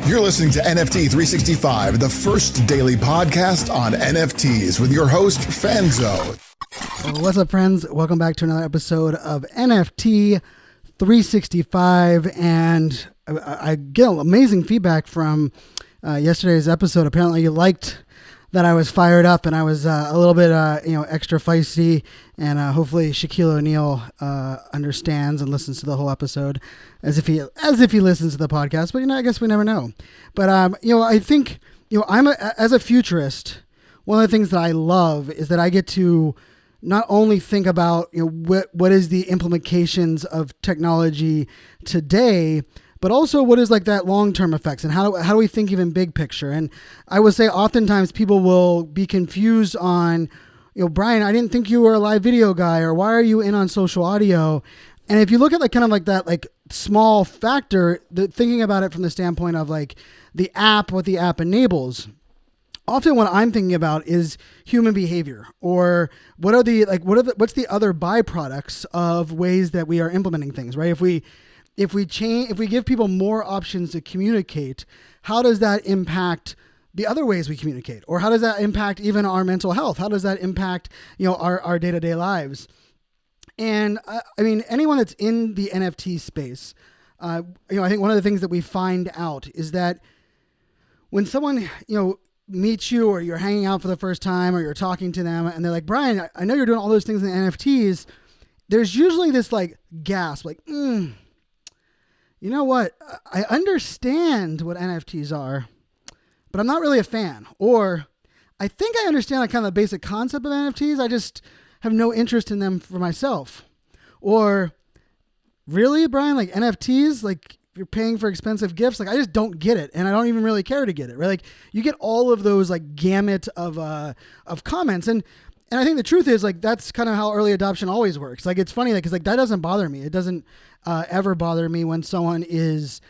You're listening to NFT 365, the first daily podcast on NFTs with your host, Fanzo. What's up, friends? Welcome back to another episode of NFT 365. And I get amazing feedback from yesterday's episode. Apparently you liked that I was fired up and I was a little bit extra feisty, and hopefully Shaquille O'Neal understands and listens to the whole episode as if he listens to the podcast. But I guess we never know. But I think as a futurist, one of the things that I love is that I get to not only think about what is the implications of technology today, but also what is like that long-term effects, and how do we think even big picture? And I would say oftentimes people will be confused on, Brian, I didn't think you were a live video guy, or why are you in on social audio? And if you look at that small factor, thinking about it from the standpoint of like the app, what the app enables, often what I'm thinking about is human behavior, or what's the other byproducts of ways that we are implementing things, right? If we give people more options to communicate, how does that impact the other ways we communicate? Or how does that impact even our mental health? How does that impact, our day-to-day lives? And anyone that's in the NFT space, I think one of the things that we find out is that when someone, meets you, or you're hanging out for the first time, or you're talking to them and they're like, Brian, I know you're doing all those things in NFTs. There's usually this gasp, you know what? I understand what NFTs are, but I'm not really a fan. Or I think I understand kind of the basic concept of NFTs. I just have no interest in them for myself. Or really, Brian, NFTs, you're paying for expensive gifts. I just don't get it. And I don't even really care to get it, right? You get all of those gamut of comments. And I think the truth is that's kind of how early adoption always works. It's funny because that doesn't bother me. It doesn't ever bother me when someone is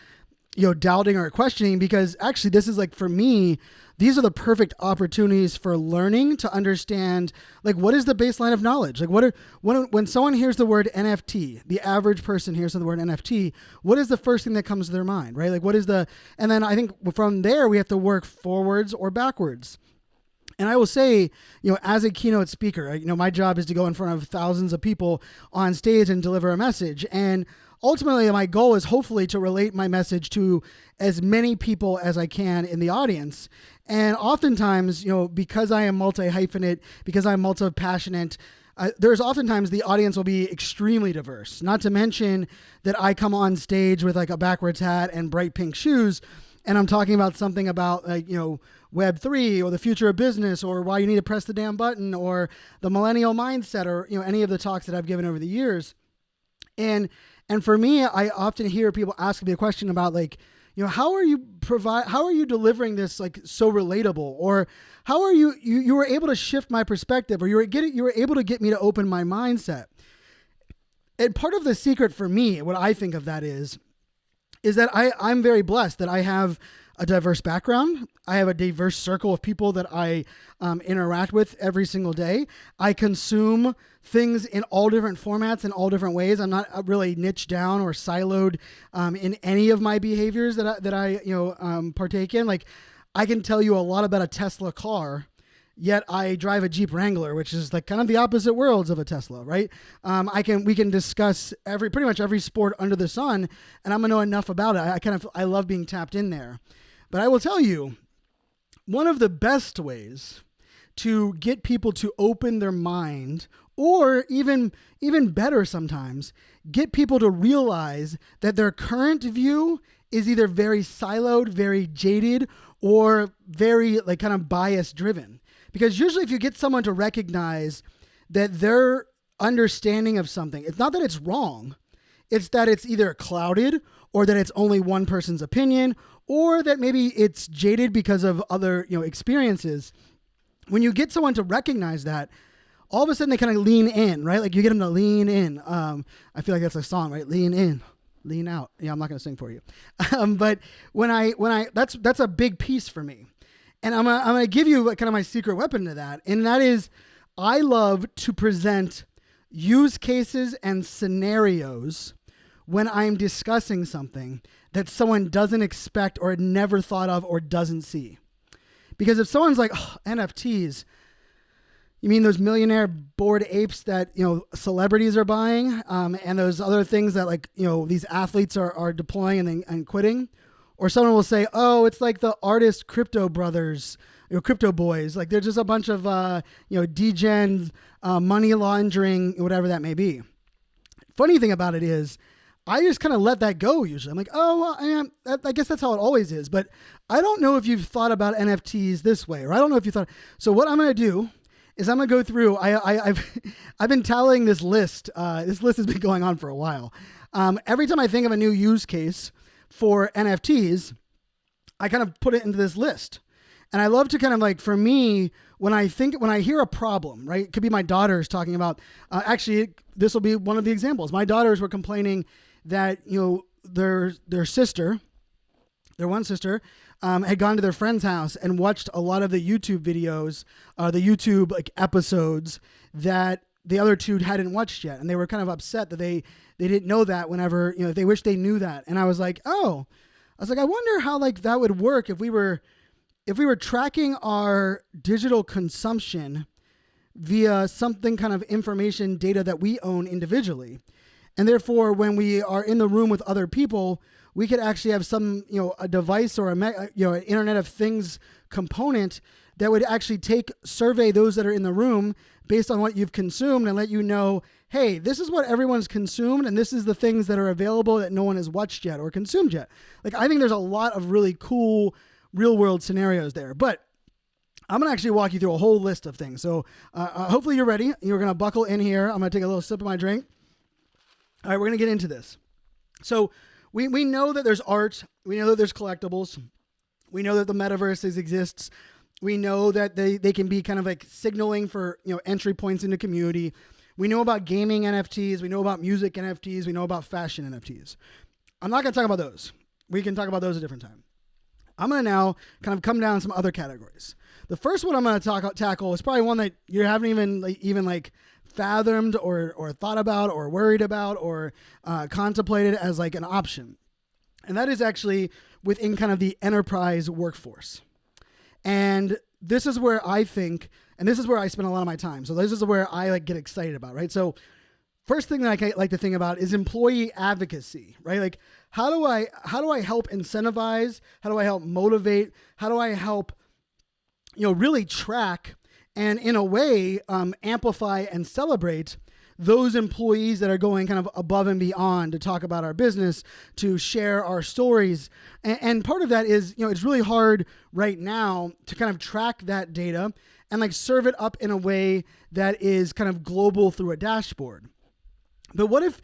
doubting or questioning, because actually this is for me, these are the perfect opportunities for learning to understand what is the baseline of knowledge. When someone hears the word NFT, the average person hears the word NFT, what is the first thing that comes to their mind, right? And then I think from there we have to work forwards or backwards. And I will say, as a keynote speaker, my job is to go in front of thousands of people on stage and deliver a message. And ultimately, my goal is hopefully to relate my message to as many people as I can in the audience. And oftentimes, because I am multi-hyphenate, because I'm multi-passionate, there's oftentimes the audience will be extremely diverse. Not to mention that I come on stage with a backwards hat and bright pink shoes, and I'm talking about something about Web3 or the future of business, or why you need to press the damn button, or the millennial mindset, or you any of the talks that I've given over the years. And for me, I often hear people asking me a question about how are you delivering this so relatable, or how are you were able to shift my perspective, or you were able to get me to open my mindset. And part of the secret for me, what I think of that is that I'm very blessed that I have a diverse background. I have a diverse circle of people that I interact with every single day. I consume things in all different formats in all different ways. I'm not really niched down or siloed in any of my behaviors that I partake in. I can tell you a lot about a Tesla car, yet I drive a Jeep Wrangler, which is kind of the opposite worlds of a Tesla, right? We can discuss pretty much every sport under the sun, and I'm gonna know enough about it. I love being tapped in there. But I will tell you, one of the best ways to get people to open their mind, or even better sometimes, get people to realize that their current view is either very siloed, very jaded, or very kind of bias driven. Because usually if you get someone to recognize that their understanding of something, it's not that it's wrong, it's that it's either clouded, or that it's only one person's opinion, or that maybe it's jaded because of other experiences. When you get someone to recognize that, all of a sudden they kind of lean in, right? You get them to lean in. I feel like that's a song, right? Lean in, lean out. Yeah, I'm not going to sing for you. But that's a big piece for me. And I'm going to give you kind of my secret weapon to that. And that is, I love to present use cases and scenarios when I'm discussing something that someone doesn't expect or never thought of or doesn't see. Because if someone's like, oh, NFTs, you mean those millionaire Bored Apes that, celebrities are buying, and those other things that these athletes are deploying and quitting? Or someone will say, oh, it's like the artist Crypto Brothers, Crypto Boys. Like they're just a bunch of, degen, money laundering, whatever that may be. Funny thing about it is I just kind of let that go usually. I'm like, oh, well, I guess that's how it always is. But I don't know if you've thought about NFTs this way, or I don't know if you thought. So what I'm going to do is I'm going to go through. I've been tallying this list. This list has been going on for a while. Every time I think of a new use case for NFTs, I kind of put it into this list. And I love to kind of for me, when I hear a problem, right? It could be my daughters talking about, actually, this will be one of the examples. My daughters were complaining that, their one sister, had gone to their friend's house and watched a lot of the YouTube videos, the YouTube episodes that the other two hadn't watched yet. And they were kind of upset that they didn't know that whenever, they wish they knew that. And I was like, I wonder how that would work if we were tracking our digital consumption via something kind of information data that we own individually. And therefore, when we are in the room with other people, we could actually have some, a device or an Internet of Things component that would actually survey those that are in the room based on what you've consumed and let you know, hey, this is what everyone's consumed and this is the things that are available that no one has watched yet or consumed yet. I think there's a lot of really cool real world scenarios there, but I'm going to actually walk you through a whole list of things. So hopefully you're ready. You're going to buckle in here. I'm going to take a little sip of my drink. All right, we're going to get into this. So we know that there's art. We know that there's collectibles. We know that the metaverse exists. We know that they can be kind of signaling for, entry points into community. We know about gaming NFTs. We know about music NFTs. We know about fashion NFTs. I'm not going to talk about those. We can talk about those a different time. I'm going to now kind of come down some other categories. The first one I'm going to tackle is probably one that you haven't even fathomed or thought about or worried about or contemplated as an option. And that is actually within kind of the enterprise workforce. And this is where I think, and this is where I spend a lot of my time. So this is where I get excited about, right? So first thing that I like to think about is employee advocacy, right? How do I help incentivize? How do I help motivate? How do I help, really track and in a way amplify and celebrate those employees that are going kind of above and beyond to talk about our business, to share our stories. And part of that is, it's really hard right now to kind of track that data and serve it up in a way that is kind of global through a dashboard. But what if,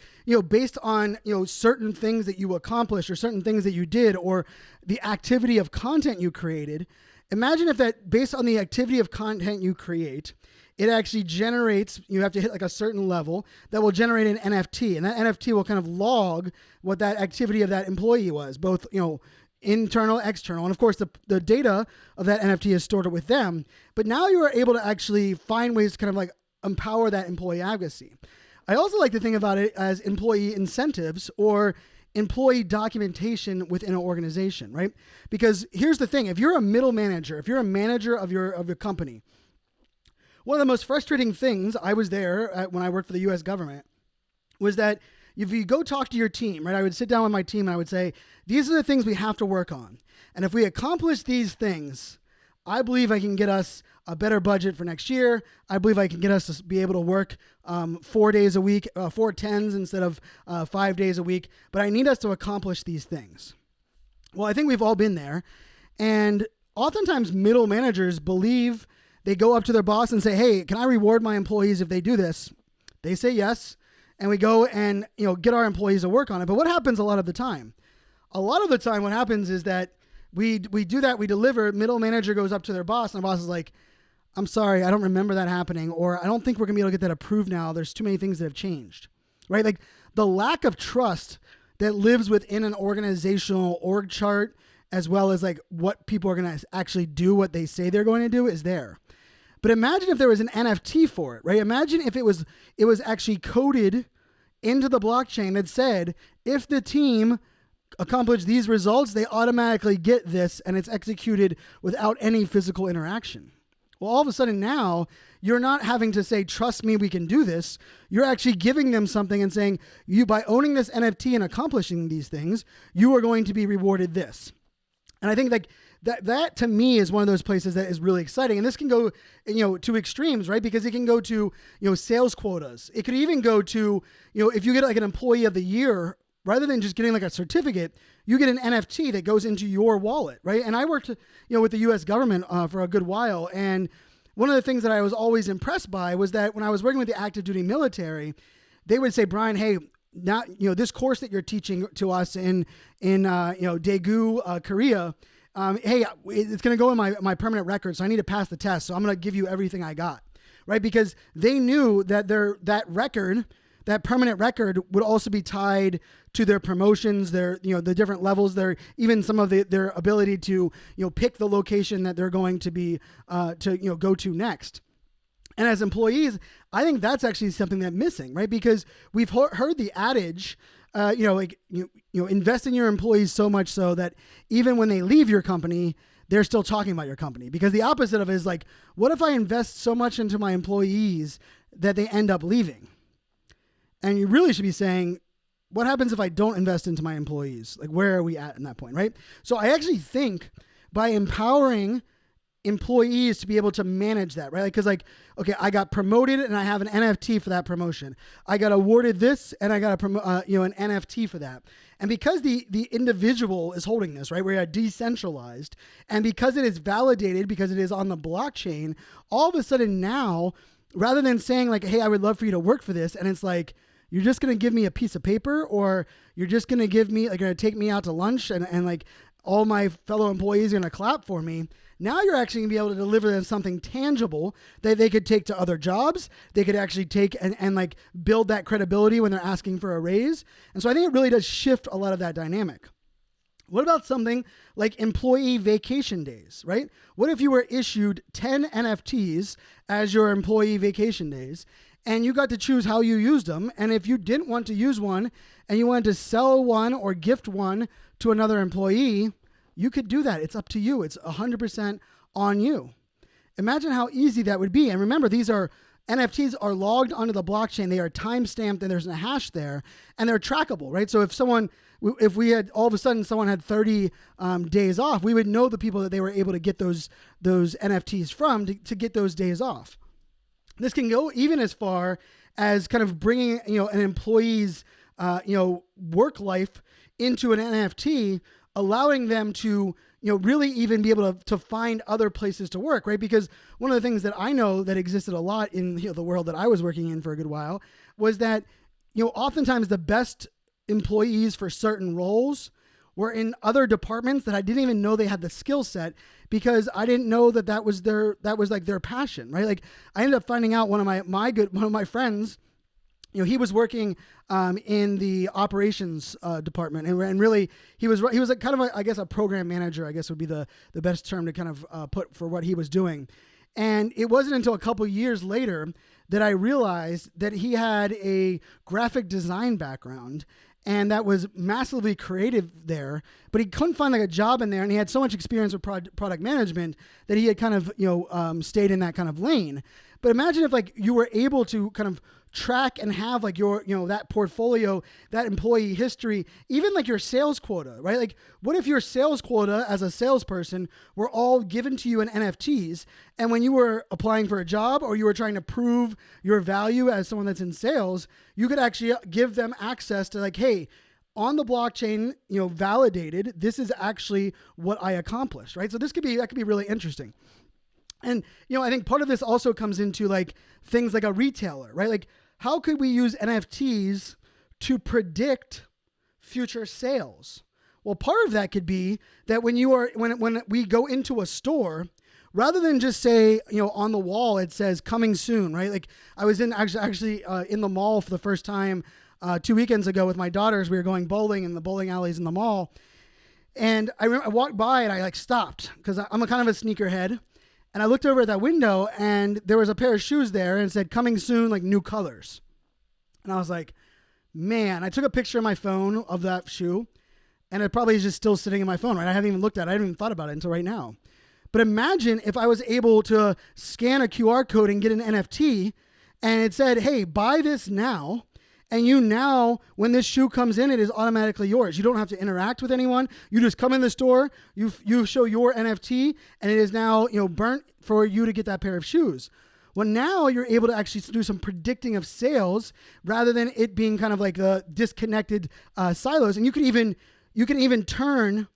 based on, certain things that you accomplished or certain things that you did or the activity of content you created, imagine if that based on the activity of content you create, it actually generates, you have to hit a certain level that will generate an NFT, and that NFT will kind of log what that activity of that employee was, both, internal, external. And of course the data of that NFT is stored with them, but now you are able to actually find ways to kind of empower that employee advocacy. I also like to think about it as employee incentives or employee documentation within an organization, right? Because here's the thing, if you're a middle manager, if you're a manager of your company, one of the most frustrating things, I was there when I worked for the US government, was that if you go talk to your team, right, I would sit down with my team and I would say, these are the things we have to work on. And if we accomplish these things, I believe I can get us a better budget for next year. I believe I can get us to be able to work 4 days a week, 4 tens instead of 5 days a week. But I need us to accomplish these things. Well, I think we've all been there. And oftentimes middle managers believe they go up to their boss and say, hey, can I reward my employees if they do this? They say yes. And we go and get our employees to work on it. But what happens a lot of the time? A lot of the time what happens is that we do that, we deliver, middle manager goes up to their boss, and the boss is like, I'm sorry, I don't remember that happening, or I don't think we're going to be able to get that approved now. There's too many things that have changed, right? The lack of trust that lives within an organizational org chart, as well as what people are going to actually do, what they say they're going to do, is there. But imagine if there was an NFT for it, right? Imagine if it was actually coded into the blockchain that said if the team accomplish these results, they automatically get this, and it's executed without any physical interaction. Well, all of a sudden now, you're not having to say, trust me, we can do this. You're actually giving them something and saying, you, by owning this NFT and accomplishing these things, you are going to be rewarded this. And I think like that to me is one of those places that is really exciting. And this can go, to extremes, right? Because it can go to, sales quotas. It could even go to, if you get like an employee of the year, rather than just getting like a certificate, you get an NFT that goes into your wallet, right? And I worked, with the U.S. government for a good while. And one of the things that I was always impressed by was that when I was working with the active duty military, they would say, Brian, hey, not, this course that you're teaching to us in Daegu, Korea, hey, it's going to go in my permanent record. So I need to pass the test. So I'm going to give you everything I got, right? Because they knew that that permanent record would also be tied to their promotions, their, the different levels, even some of their ability to, pick the location that they're going to be, go to next. And as employees, I think that's actually something that's missing, right? Because we've heard the adage, invest in your employees so much so that even when they leave your company, they're still talking about your company. Because the opposite of it is like, what if I invest so much into my employees that they end up leaving? And you really should be saying, what happens if I don't invest into my employees? Like, where are we at in that point, right? So I actually think by empowering employees to be able to manage that, right? Because okay, I got promoted and I have an NFT for that promotion. I got awarded this and I got an NFT for that. And because the individual is holding this, right? We are decentralized, and because it is validated, because it is on the blockchain, all of a sudden now, rather than saying like, hey, I would love for you to work for this, and it's like, you're just going to give me a piece of paper, or you're just going to give me, like, going to take me out to lunch and like all my fellow employees are going to clap for me. Now you're actually going to be able to deliver them something tangible that they could take to other jobs. They could actually take and like build that credibility when they're asking for a raise. And so I think it really does shift a lot of that dynamic. What about something like employee vacation days, right? What if you were issued 10 NFTs as your employee vacation days, and you got to choose how you used them? And if you didn't want to use one and you wanted to sell one or gift one to another employee, you could do that. It's up to you. It's 100% on you. Imagine how easy that would be. And remember, NFTs are logged onto the blockchain. They are time-stamped, and there's a hash there, and they're trackable, right? So if we had all of a sudden someone had 30 days off, we would know the people that they were able to get those NFTs from to get those days off. This can go even as far as kind of bringing, an employee's, work life into an NFT, allowing them to, really even be able to find other places to work, right? Because one of the things that I know that existed a lot in the world that I was working in for a good while was that, oftentimes the best employees for certain roles were in other departments that I didn't even know they had the skill set, because I didn't know that was like their passion, right? Like, I ended up finding out one of my friends, he was working in the operations department, and really he was like kind of a program manager, I guess would be the best term to kind of put for what he was doing. And it wasn't until a couple years later that I realized that he had a graphic design background, and that was massively creative there, but he couldn't find like a job in there, and he had so much experience with product management that he had kind of stayed in that kind of lane. But imagine if like you were able to kind of track and have like your, that portfolio, that employee history, even like your sales quota, right? Like, what if your sales quota as a salesperson were all given to you in NFTs, and when you were applying for a job or you were trying to prove your value as someone that's in sales, you could actually give them access to like, hey, on the blockchain, validated, this is actually what I accomplished, right? So that could be really interesting. And, I think part of this also comes into like things like a retailer, right? Like, how could we use NFTs to predict future sales? Well, part of that could be that when we go into a store, rather than just say, on the wall, it says coming soon, right? Like, I was in the mall for the first time 2 weekends ago with my daughters. We were going bowling in the bowling alleys in the mall. And I walked by and I like stopped because I'm a kind of a sneakerhead. And I looked over at that window and there was a pair of shoes there and it said coming soon, like new colors. And I was like, man, I took a picture of my phone of that shoe, and it probably is just still sitting in my phone, right? I haven't even looked at it. I haven't even thought about it until right now. But imagine if I was able to scan a QR code and get an NFT, and it said, hey, buy this now. And you now, when this shoe comes in, it is automatically yours. You don't have to interact with anyone. You just come in the store, you show your NFT, and it is now burnt for you to get that pair of shoes. Well, now you're able to actually do some predicting of sales rather than it being kind of like the disconnected silos. And you can even turn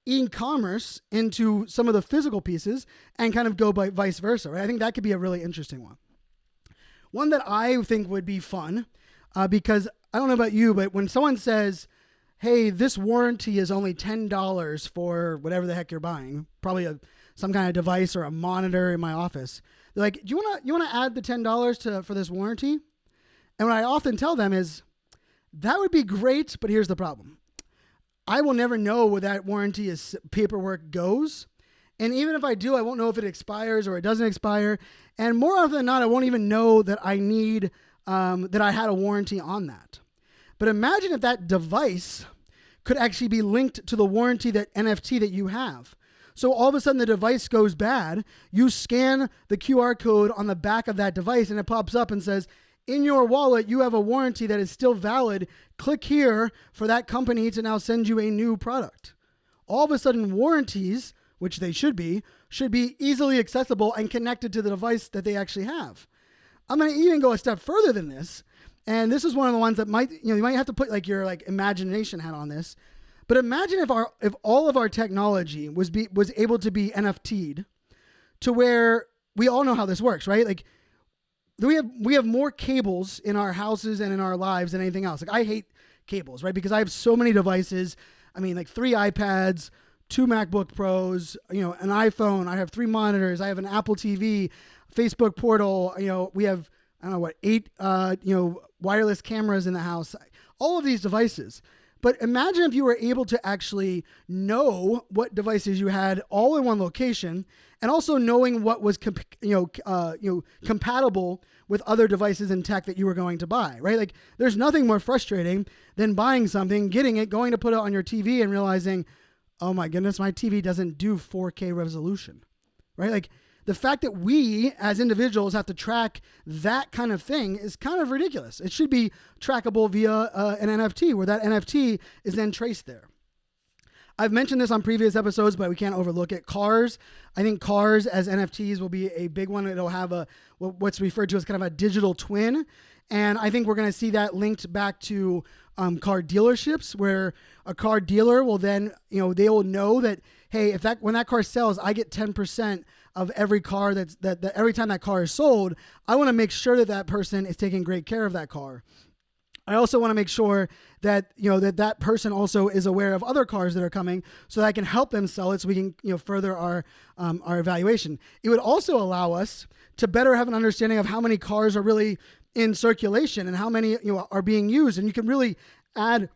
e-commerce into some of the physical pieces and kind of go by vice versa. Right? I think that could be a really interesting one. One that I think would be fun. Because I don't know about you, but when someone says, hey, this warranty is only $10 for whatever the heck you're buying, probably some kind of device or a monitor in my office, they're like, do you want to add the $10 for this warranty? And what I often tell them is, that would be great, but here's the problem. I will never know where that warranty is paperwork goes. And even if I do, I won't know if it expires or it doesn't expire. And more often than not, I won't even know that I need that I had a warranty on that. But imagine if that device could actually be linked to the warranty, that NFT that you have. So all of a sudden the device goes bad, you scan the QR code on the back of that device and it pops up and says, in your wallet, you have a warranty that is still valid. Click here for that company to now send you a new product. All of a sudden warranties, which they should be easily accessible and connected to the device that they actually have. I'm going to even go a step further than this. And this is one of the ones that you might have to put your imagination hat on this. But imagine if all of our technology was able to be NFT'd to where we all know how this works, right? Like we have more cables in our houses and in our lives than anything else. Like I hate cables, right? Because I have so many devices. I mean, like 3 iPads, 2 MacBook Pros, an iPhone. I have 3 monitors. I have an Apple TV, Facebook portal. We have, 8, wireless cameras in the house. All of these devices. But imagine if you were able to actually know what devices you had all in one location, and also knowing what was compatible with other devices and tech that you were going to buy, right? Like there's nothing more frustrating than buying something, getting it, going to put it on your TV and realizing, oh my goodness, my TV doesn't do 4K resolution, right? Like the fact that we as individuals have to track that kind of thing is kind of ridiculous. It should be trackable via an NFT, where that NFT is then traced there. I've mentioned this on previous episodes, but we can't overlook it. Cars. I think cars as NFTs will be a big one. It'll have what's referred to as kind of a digital twin. And I think we're going to see that linked back to car dealerships, where a car dealer will then, they will know that, hey, when that car sells, I get 10% of every car that every time that car is sold. I want to make sure that person is taking great care of that car. I also want to make sure that that person also is aware of other cars that are coming, so that I can help them sell it, so we can further our evaluation. It would also allow us to better have an understanding of how many cars are really in circulation and how many are being used, and you can really add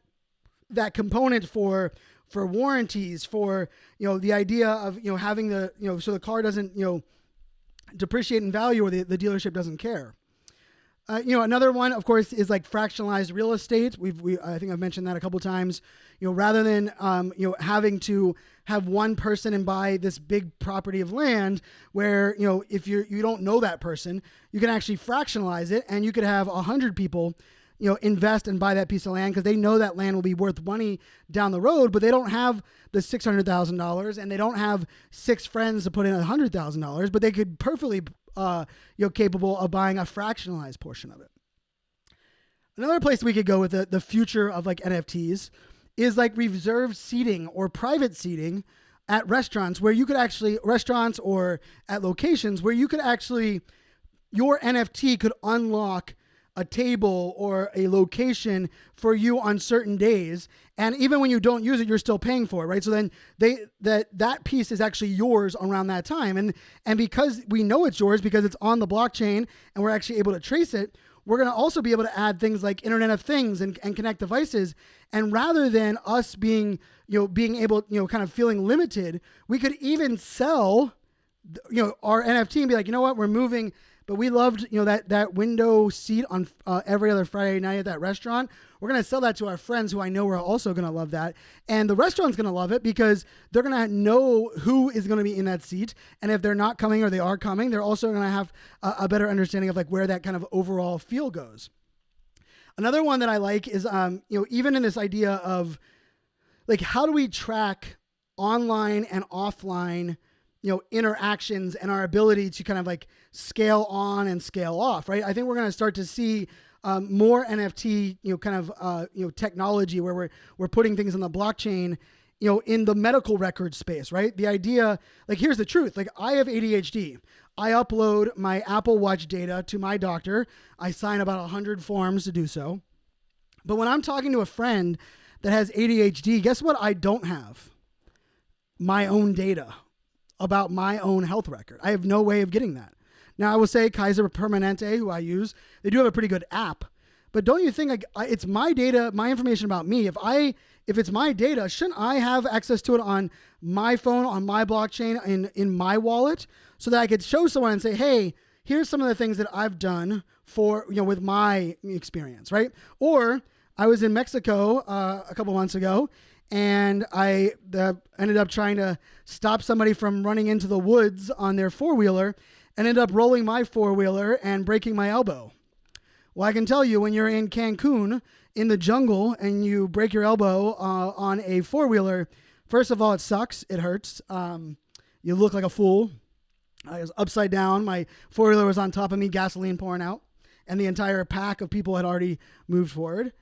that component for warranties, for the idea of having so the car doesn't depreciate in value, or the dealership doesn't care. Another one, of course, is like fractionalized real estate. I think I've mentioned that a couple of times. Rather than having to have one person and buy this big property of land, where if you don't know that person, you can actually fractionalize it, and you could have 100 people invest and buy that piece of land, because they know that land will be worth money down the road, but they don't have the $600,000, and they don't have 6 friends to put in $100,000, but they could perfectly capable of buying a fractionalized portion of it. Another place we could go with the future of like NFTs is like reserved seating or private seating at restaurants, where you could actually, restaurants or at locations where you could actually, your NFT could unlock a table or a location for you on certain days. And even when you don't use it, you're still paying for it, right? So then that piece is actually yours around that time. And because we know it's yours, because it's on the blockchain and we're actually able to trace it, we're going to also be able to add things like Internet of Things and connect devices. And rather than us being able, kind of feeling limited, we could even sell our NFT and be like, we're moving, but we loved, that window seat on every other Friday night at that restaurant. We're going to sell that to our friends who I know are also going to love that. And the restaurant's going to love it because they're going to know who is going to be in that seat. And if they're not coming or they are coming, they're also going to have a better understanding of like where that kind of overall feel goes. Another one that I like is, even in this idea of like, how do we track online and offline, interactions and our ability to kind of like scale on and scale off, right? I think we're going to start to see more NFT, technology where we're putting things on the blockchain, in the medical record space, right? The idea, like, here's the truth. Like, I have ADHD. I upload my Apple Watch data to my doctor. I sign about 100 forms to do so. But when I'm talking to a friend that has ADHD, guess what I don't have? My own data about my own health record. I have no way of getting that. Now, I will say Kaiser Permanente, who I use, they do have a pretty good app. But don't you think it's my data, my information about me? If it's my data, shouldn't I have access to it on my phone, on my blockchain, in my wallet, so that I could show someone and say, hey, here's some of the things that I've done for, with my experience, right? Or I was in Mexico a couple months ago, and I ended up trying to stop somebody from running into the woods on their four-wheeler, and ended up rolling my four-wheeler and breaking my elbow. Well, I can tell you, when you're in Cancun in the jungle and you break your elbow on a four-wheeler, first of all, it sucks. It hurts. You look like a fool. I was upside down. My four-wheeler was on top of me, gasoline pouring out, and the entire pack of people had already moved forward.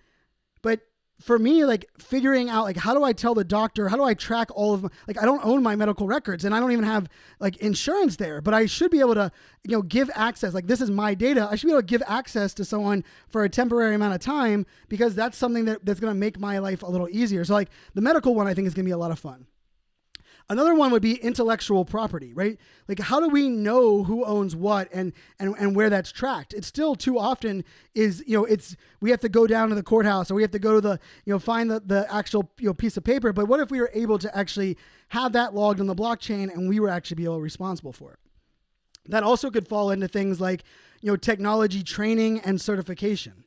But for me, like, figuring out, like, how do I tell the doctor, how do I track all of my, like, I don't own my medical records and I don't even have like insurance there, but I should be able to, give access. Like, this is my data. I should be able to give access to someone for a temporary amount of time, because that's something that's going to make my life a little easier. So like the medical one, I think, is going to be a lot of fun. Another one would be intellectual property, right? Like, how do we know who owns what and where that's tracked? It's still too often is, we have to go down to the courthouse, or we have to go to find the actual, piece of paper. But what if we were able to actually have that logged on the blockchain and we were actually be responsible for it? That also could fall into things like, technology training and certification.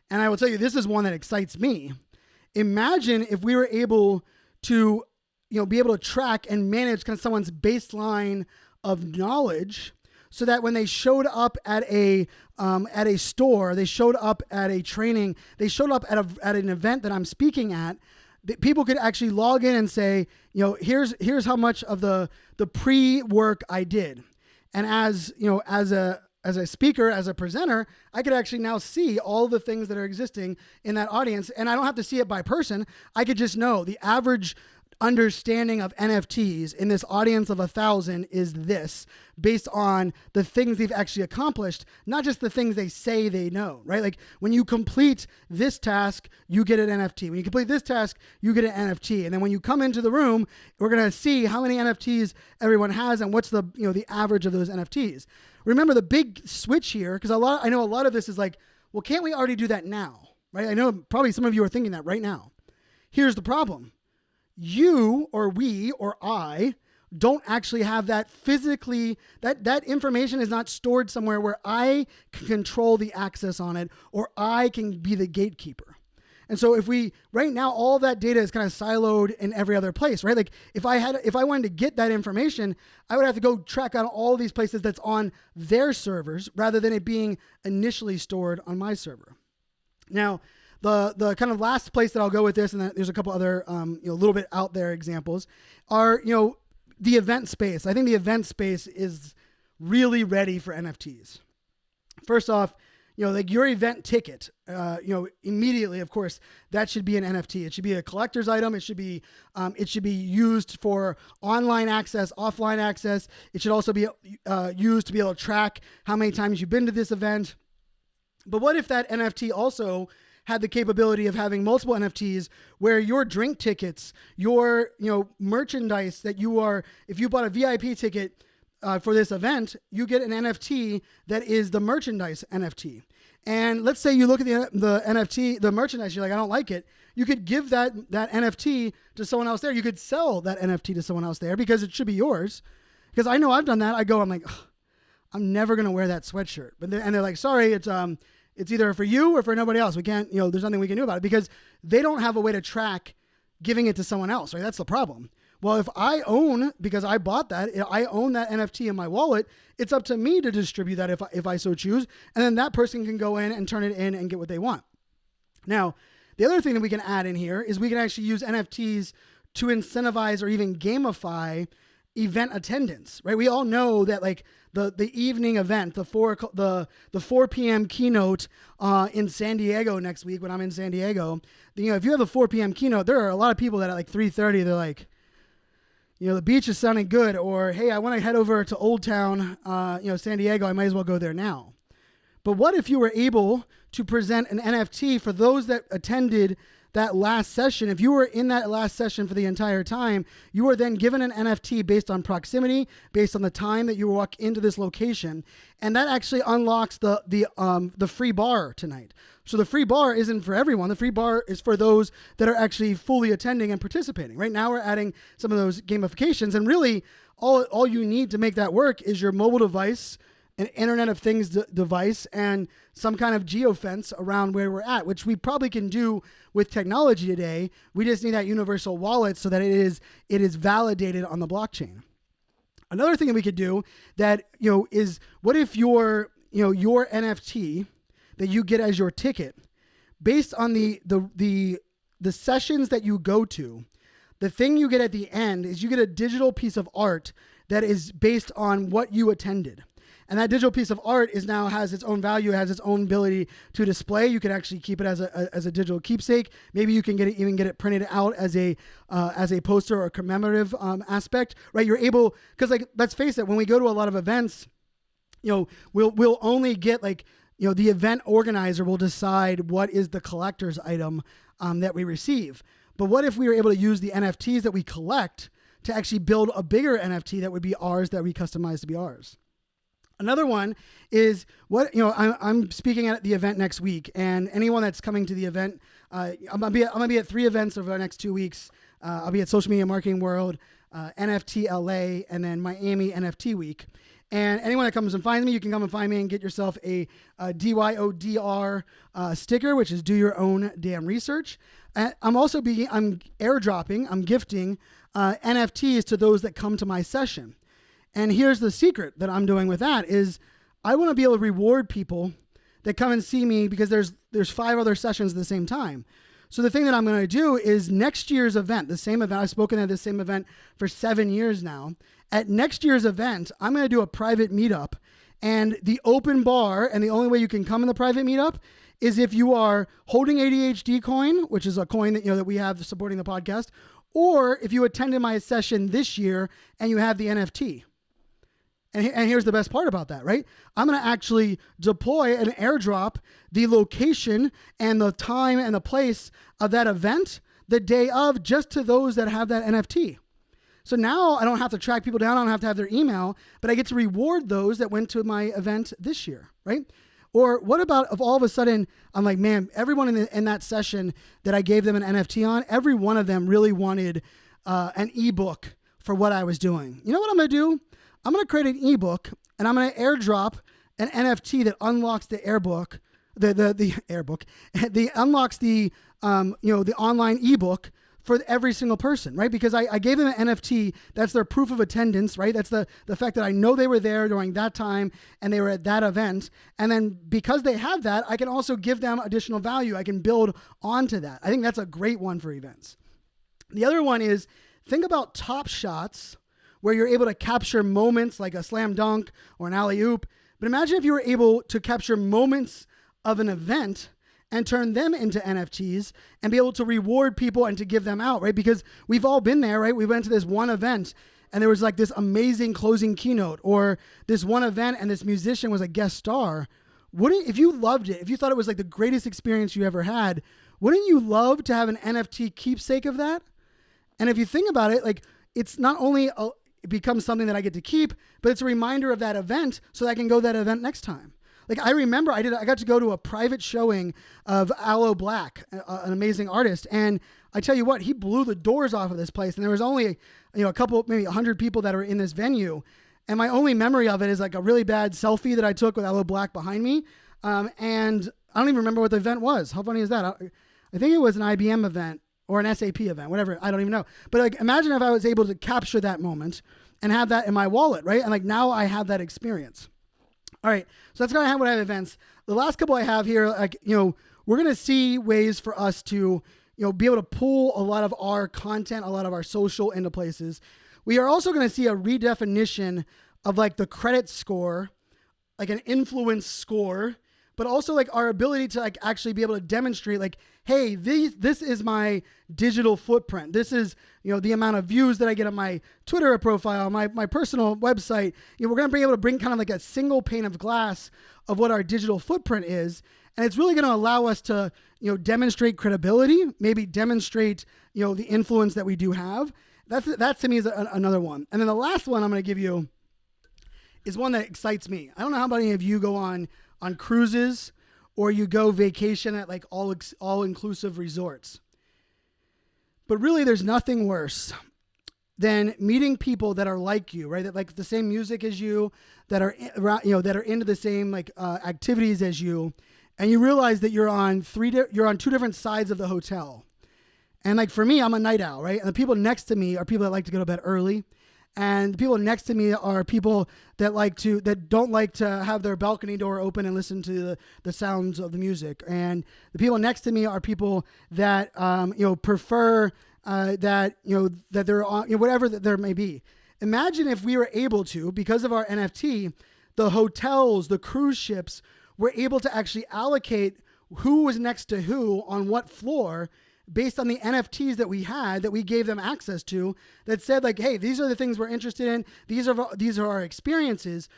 And I will tell you, this is one that excites me. Imagine if we were able to be able to track and manage kind of someone's baseline of knowledge, so that when they showed up at a store, they showed up at a training, they showed up at an event that I'm speaking at, that people could actually log in and say, here's how much of the pre-work I did. And as a speaker, as a presenter, I could actually now see all the things that are existing in that audience. And I don't have to see it by person. I could just know the average understanding of NFTs in this audience of 1,000 is this, based on the things they've actually accomplished, not just the things they say they know, right? Like, when you complete this task, you get an NFT. When you complete this task, you get an NFT. And then when you come into the room, we're going to see how many NFTs everyone has and what's the average of those NFTs. Remember the big switch here, because I know a lot of this is like, well, can't we already do that now, right? I know probably some of you are thinking that right now. Here's the problem. You or we or I don't actually have that physically, that information is not stored somewhere where I can control the access on it, or I can be the gatekeeper. And so right now, all that data is kind of siloed in every other place, right? Like, if I wanted to get that information, I would have to go track out all these places that's on their servers, rather than it being initially stored on my server. Now, the kind of last place that I'll go with this, and then there's a couple other, a little bit out there examples, are, the event space. I think the event space is really ready for NFTs. First off, like your event ticket, immediately, of course, that should be an NFT. It should be a collector's item. It should be used for online access, offline access. It should also be used to be able to track how many times you've been to this event. But what if that NFT also had the capability of having multiple NFTs, where your drink tickets, your merchandise that if you bought a VIP ticket for this event, you get an NFT that is the merchandise NFT. And let's say you look at the NFT, the merchandise, you're like, I don't like it. You could give that NFT to someone else there. You could sell that NFT to someone else there, because it should be yours. Because I know I've done that. I'm like, I'm never going to wear that sweatshirt. And they're like, sorry, it's either for you or for nobody else. We can't, there's nothing we can do about it, because they don't have a way to track giving it to someone else, right? That's the problem. Well, if I own, because I bought that, I own that NFT in my wallet, it's up to me to distribute that if I so choose. And then that person can go in and turn it in and get what they want. Now, the other thing that we can add in here is we can actually use NFTs to incentivize or even gamify event attendance, right? We all know that like the evening event, the 4 p.m. keynote in San Diego next week when I'm in San Diego, if you have a 4 p.m. keynote, there are a lot of people that at like 3:30, they're like, the beach is sounding good, or hey, I want to head over to Old Town, San Diego, I might as well go there now. But what if you were able to present an NFT for those that attended that last session? If you were in that last session for the entire time, you were then given an NFT based on proximity, based on the time that you walk into this location, and that actually unlocks the free bar tonight. So the free bar isn't for everyone. The free bar is for those that are actually fully attending and participating. Right now, we're adding some of those gamifications, and really, all you need to make that work is your mobile device, an Internet of Things device, and some kind of geofence around where we're at, which we probably can do with technology today. We just need that universal wallet so that it is validated on the blockchain. Another thing that we could do that is, what if your NFT that you get as your ticket, based on the sessions that you go to, the thing you get at the end is you get a digital piece of art that is based on what you attended. And that digital piece of art has its own value, has its own ability to display. You can actually keep it as a digital keepsake. Maybe you can get it printed out as a poster or commemorative aspect, right? You're able, because let's face it, when we go to a lot of events, we'll only get the event organizer will decide what is the collector's item that we receive. But what if we were able to use the NFTs that we collect to actually build a bigger NFT that would be ours, that we customize to be ours? Another one is I'm speaking at the event next week, and anyone that's coming to the event, I'm gonna be at 3 events over the next 2 weeks. I'll be at Social Media Marketing World, NFT LA, and then Miami NFT Week. And anyone that comes and finds me, you can come and find me and get yourself a DYODR sticker, which is do your own damn research. I'm airdropping, I'm gifting NFTs to those that come to my session. And here's the secret that I'm doing with that is I want to be able to reward people that come and see me, because there's 5 other sessions at the same time. So the thing that I'm going to do is next year's event, the same event, I've spoken at the same event for 7 years now. At next year's event, I'm going to do a private meetup, and the open bar, and the only way you can come in the private meetup is if you are holding ADHD coin, which is a coin that we have supporting the podcast, or if you attended my session this year and you have the NFT. And here's the best part about that, right? I'm going to actually deploy and airdrop the location and the time and the place of that event the day of, just to those that have that NFT. So now I don't have to track people down. I don't have to have their email, but I get to reward those that went to my event this year, right? Or what about if all of a sudden I'm like, man, everyone in that session that I gave them an NFT on, every one of them really wanted an ebook for what I was doing. You know what I'm going to do? I'm going to create an ebook, and I'm going to airdrop an NFT that unlocks the airbook, unlocks the online ebook for every single person, right? Because I gave them an NFT. That's their proof of attendance, right? That's the fact that I know they were there during that time and they were at that event. And then because they have that, I can also give them additional value. I can build onto that. I think that's a great one for events. The other one is, think about Top Shots, where you're able to capture moments like a slam dunk or an alley-oop. But imagine if you were able to capture moments of an event and turn them into NFTs and be able to reward people and to give them out, right? Because we've all been there, right? We went to this one event and there was this amazing closing keynote, or this one event and this musician was a guest star. If you loved it, if you thought it was the greatest experience you ever had, wouldn't you love to have an NFT keepsake of that? And if you think about it, it's not only it becomes something that I get to keep, but it's a reminder of that event so that I can go to that event next time. I remember I got to go to a private showing of Aloe Black, an amazing artist. And I tell you what, he blew the doors off of this place. And there was only, a couple, maybe 100 people that were in this venue. And my only memory of it is like a really bad selfie that I took with that little black behind me. And I don't even remember what the event was. How funny is that? I think it was an IBM event or an SAP event, whatever. I don't even know. But like, imagine if I was able to capture that moment and have that in my wallet, right? And like now I have that experience. All right. So that's kind of what I have events. The last couple I have here, like, we're going to see ways for us to, be able to pull a lot of our content, a lot of our social into places. We are also going to see a redefinition of like the credit score, like an influence score, but also like our ability to like actually be able to demonstrate like, hey, this is my digital footprint. This is, the amount of views that I get on my Twitter profile, my personal website. We're going to be able to bring kind of like a single pane of glass of what our digital footprint is. And it's really going to allow us to, demonstrate credibility, maybe demonstrate, the influence that we do have. That to me is another one. And then the last one I'm going to give you is one that excites me. I don't know how many of you go on cruises or you go vacation at like all-inclusive resorts. But really there's nothing worse than meeting people that are like you, right? That like the same music as you, that are, that are into the same like activities as you. And you realize that you're on two different sides of the hotel. And like for me, I'm a night owl, right? And the people next to me are people that like to go to bed early. And the people next to me are people that don't like to have their balcony door open and listen to the sounds of the music. And the people next to me are people that prefer that they're on, whatever that there may be. Imagine if we were able to, because of our NFT, the hotels, the cruise ships, were able to actually allocate who was next to who on what floor based on the NFTs that we had, that we gave them access to, that said like, hey, these are the things we're interested in. These are our experiences.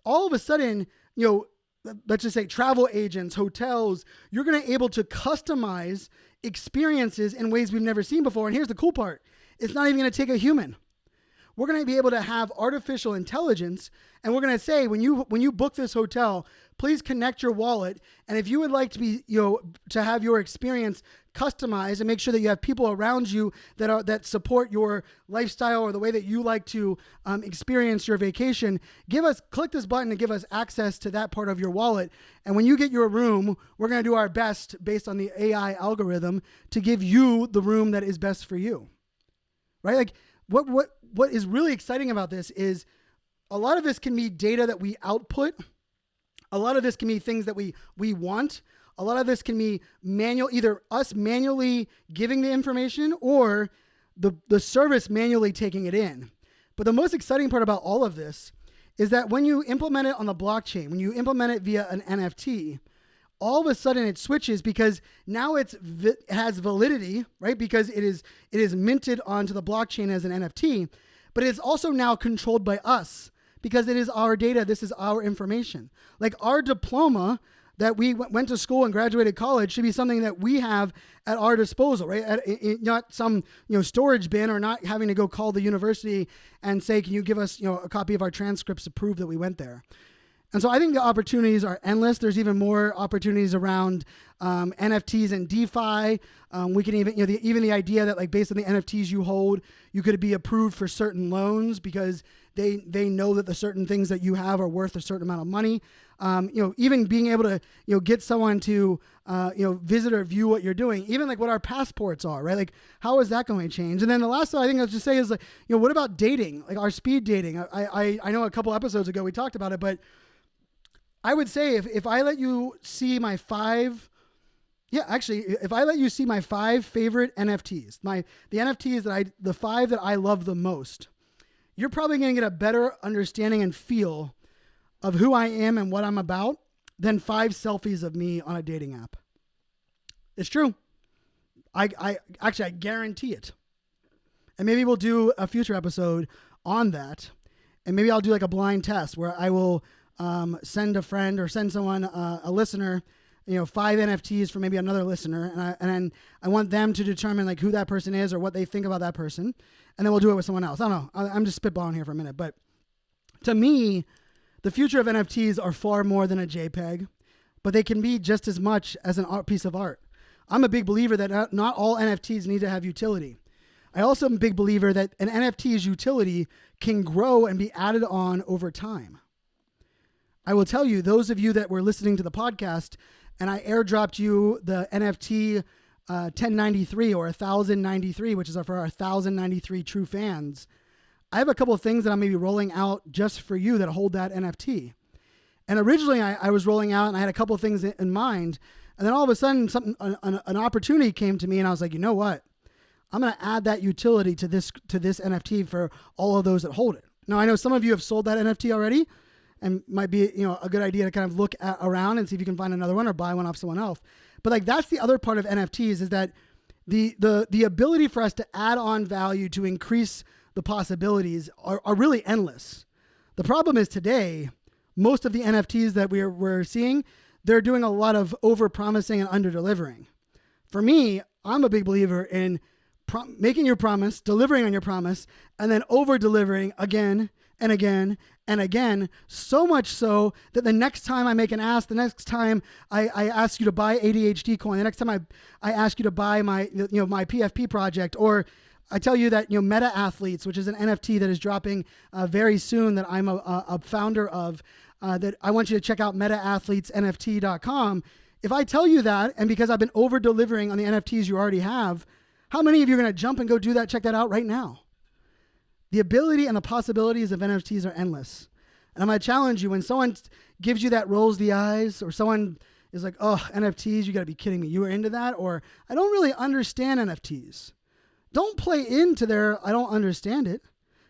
All of a sudden, let's just say travel agents, hotels, you're going to be able to customize experiences in ways we've never seen before. And here's the cool part. It's not even going to take a human. We're going to be able to have artificial intelligence, and we're going to say, when you book this hotel, please connect your wallet. And if you would like to be, to have your experience customized and make sure that you have people around you that support your lifestyle or the way that you like to experience your vacation, click this button and give us access to that part of your wallet. And when you get your room, we're going to do our best based on the AI algorithm to give you the room that is best for you. Right? Like what is really exciting about this is a lot of this can be data that we output. A lot of this can be things that we want. A lot of this can be either us manually giving the information or the service manually taking it in. But the most exciting part about all of this is that when you implement it on the blockchain, when you implement it via an NFT, all of a sudden it switches because now it has validity, right? Because it is minted onto the blockchain as an NFT, but it's also now controlled by us because it is our data. This is our information. Like our diploma that we went to school and graduated college should be something that we have at our disposal, right? Not some storage bin, or not having to go call the university and say, can you give us a copy of our transcripts to prove that we went there? And so I think the opportunities are endless. There's even more opportunities around NFTs and DeFi. We can even, even the idea that like based on the NFTs you hold, you could be approved for certain loans because they know that the certain things that you have are worth a certain amount of money. Even being able to, get someone to, visit or view what you're doing, even like what our passports are, right? Like how is that going to change? And then the last thing I think I'll just say is like, what about dating? Like our speed dating? I know a couple episodes ago we talked about it, but I would say if I let you see my five favorite NFTs, the NFTs the five that I love the most, you're probably going to get a better understanding and feel of who I am and what I'm about than 5 selfies of me on a dating app. It's true. I guarantee it. And maybe we'll do a future episode on that. And maybe I'll do like a blind test where I will send a friend or send someone, a listener, 5 NFTs for maybe another listener. And I want them to determine like who that person is or what they think about that person. And then we'll do it with someone else. I don't know. I'm just spitballing here for a minute. But to me, the future of NFTs are far more than a JPEG, but they can be just as much as an art piece of art. I'm a big believer that not all NFTs need to have utility. I also am a big believer that an NFT's utility can grow and be added on over time. I will tell you, those of you that were listening to the podcast and I airdropped you the NFT 1093 or 1093, which is for our 1093 true fans, I have a couple of things that I'm maybe rolling out just for you that hold that NFT. And originally I was rolling out and I had a couple of things in mind. And then all of a sudden an opportunity came to me and I was like, you know what? I'm going to add that utility to this NFT for all of those that hold it. Now, I know some of you have sold that NFT already and might be, a good idea to kind of look around and see if you can find another one or buy one off someone else. But like, that's the other part of NFTs, is that the ability for us to add on value to increase the possibilities are really endless. The problem is today, most of the NFTs that we're seeing, they're doing a lot of over-promising and under-delivering. For me, I'm a big believer in making your promise, delivering on your promise, and then over-delivering again and again and again, so much so that the next time I make an ask, the next time I ask you to buy ADHD coin, the next time I ask you to buy my PFP project, or I tell you that Meta Athletes, which is an NFT that is dropping very soon, that I'm a founder of, that I want you to check out metaathletesnft.com. If I tell you that, and because I've been over-delivering on the NFTs you already have, how many of you are going to jump and go do that, check that out right now? The ability and the possibilities of NFTs are endless. And I'm going to challenge you, when someone gives you that rolls the eyes, or someone is like, oh, NFTs, you got to be kidding me. You were into that? Or I don't really understand NFTs. Don't play into their, I don't understand it.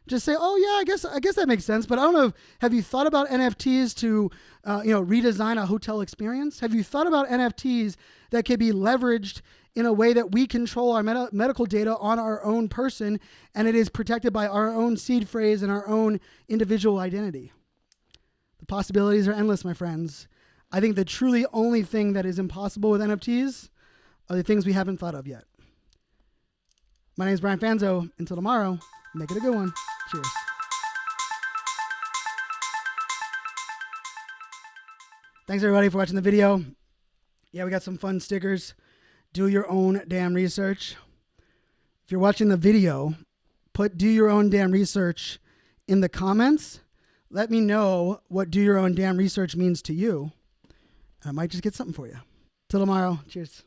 Just say, oh yeah, I guess that makes sense. But I don't know. Have you thought about NFTs to, redesign a hotel experience? Have you thought about NFTs that could be leveraged in a way that we control our medical data on our own person, and it is protected by our own seed phrase and our own individual identity? The possibilities are endless, my friends. I think the truly only thing that is impossible with NFTs are the things we haven't thought of yet. My name is Brian Fanzo. Until tomorrow, make it a good one. Cheers. Thanks everybody for watching the video. Yeah, we got some fun stickers. Do your own damn research. If you're watching the video, put do your own damn research in the comments. Let me know what do your own damn research means to you. I might just get something for you. Till tomorrow. Cheers.